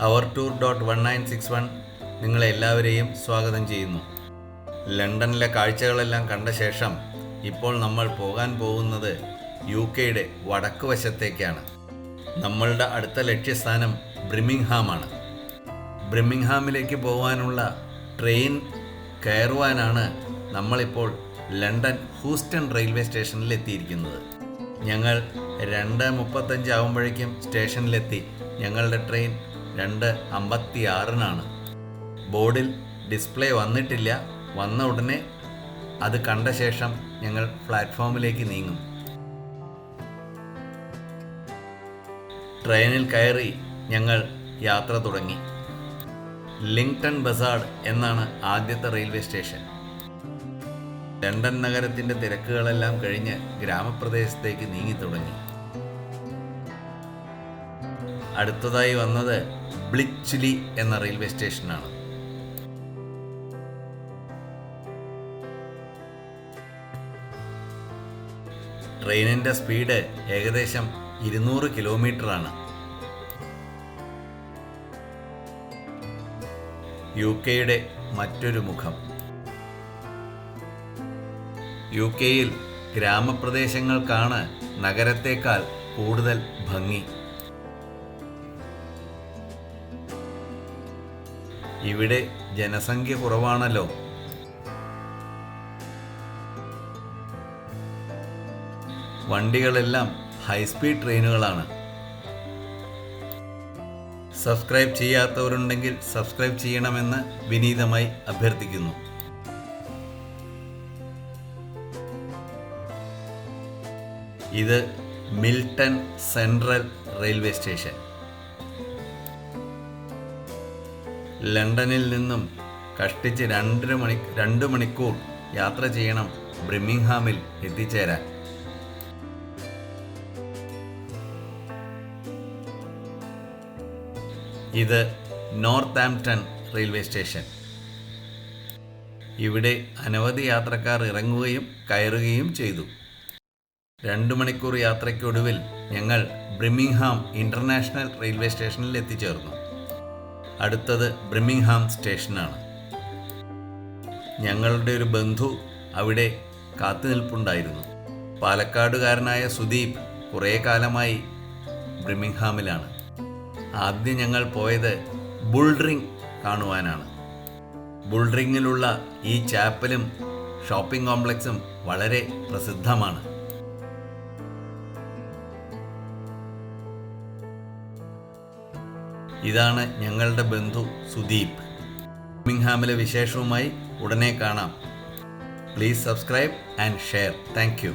our tour.1961 നിങ്ങളെല്ലാവരെയും സ്വാഗതം ചെയ്യുന്നു. ലണ്ടനിലെ കാഴ്ചകളെല്ലാം കണ്ട ശേഷം ഇപ്പോൾ നമ്മൾ പോകാൻ പോകുന്നത് UK-യുടെ വടക്ക് വശത്തേക്കാണ്. നമ്മളുടെ അടുത്ത ലക്ഷ്യസ്ഥാനം ബ്രിമിംഗ്ഹാമാണ്. ബ്രിമിംഗ്ഹാമിലേക്ക് പോകാനുള്ള ട്രെയിൻ കയറുവാനാണ് നമ്മളിപ്പോൾ ലണ്ടൻ ഹൂസ്റ്റൺ റെയിൽവേ സ്റ്റേഷനിൽ എത്തിയിരിക്കുന്നത്. ഞങ്ങൾ 2:35 ആകുമ്പോഴേക്കും സ്റ്റേഷനിലെത്തി. ഞങ്ങളുടെ ട്രെയിൻ 2:56 ബോർഡിൽ ഡിസ്പ്ലേ വന്നിട്ടില്ല. വന്ന ഉടനെ അത് കണ്ട ശേഷം ഞങ്ങൾ പ്ലാറ്റ്ഫോമിലേക്ക് നീങ്ങും. ട്രെയിനിൽ കയറി ഞങ്ങൾ യാത്ര തുടങ്ങി. ലിങ്ടൺ ബസാർഡ് എന്നാണ് ആദ്യത്തെ റെയിൽവേ സ്റ്റേഷൻ. ലണ്ടൻ നഗരത്തിൻ്റെ തിരക്കുകളെല്ലാം കഴിഞ്ഞ് ഗ്രാമപ്രദേശത്തേക്ക് നീങ്ങി തുടങ്ങി. അടുത്തതായി വന്നത് ബ്ലിച്ച്ലി എന്ന റെയിൽവേ സ്റ്റേഷനാണ്. ട്രെയിനിൻ്റെ സ്പീഡ് ഏകദേശം 200 കിലോമീറ്ററാണ്. UK-യുടെ മറ്റൊരു മുഖം. UK-യിൽ ഗ്രാമപ്രദേശങ്ങൾക്കാണ് നഗരത്തേക്കാൾ കൂടുതൽ ഭംഗി. ഇവിടെ ജനസംഖ്യ കുറവാണല്ലോ. വണ്ടികളെല്ലാം ഹൈസ്പീഡ് ട്രെയിനുകളാണ്. സബ്സ്ക്രൈബ് ചെയ്യാത്തവരുണ്ടെങ്കിൽ സബ്സ്ക്രൈബ് ചെയ്യണമെന്ന് വിനീതമായി അഭ്യർത്ഥിക്കുന്നു. ഇത് മിൽട്ടൺ സെൻട്രൽ റെയിൽവേ സ്റ്റേഷൻ. ലണ്ടനിൽ നിന്നും കഷ്ടിച്ച് 2 മണിക്കൂർ യാത്ര ചെയ്യണം ബ്രിമിംഗ്ഹാമിൽ എത്തിച്ചേരാൻ. ഇത് നോർത്താംപ്ടൺ റെയിൽവേ സ്റ്റേഷൻ. ഇവിടെ അനവധി യാത്രക്കാർ ഇറങ്ങുകയും കയറുകയും ചെയ്തു. 2 മണിക്കൂർ യാത്രയ്ക്കൊടുവിൽ ഞങ്ങൾ ബ്രിമിംഗ്ഹാം ഇൻ്റർനാഷണൽ റെയിൽവേ സ്റ്റേഷനിൽ എത്തിച്ചേർന്നു. അടുത്തത് ബ്രിമിംഗ്ഹാം സ്റ്റേഷനാണ്. ഞങ്ങളുടെ ഒരു ബന്ധു അവിടെ കാത്തുനിൽപ്പുണ്ടായിരുന്നു. പാലക്കാടുകാരനായ സുദീപ് കുറേ കാലമായി ബ്രിമിംഗ്ഹാമിലാണ്. ആദ്യം ഞങ്ങൾ പോയത് ബുൾറിംഗ് കാണുവാനാണ്. ബുൾറിങ്ങിലുള്ള ഈ ചാപ്പലും ഷോപ്പിംഗ് കോംപ്ലക്സും വളരെ പ്രസിദ്ധമാണ്. ഇതാണ് ഞങ്ങളുടെ ബന്ധു സുദീപ്. ബ്രിമിംഗ്ഹാമിലെ വിശേഷവുമായി ഉടനെ കാണാം. Please subscribe and share. Thank you.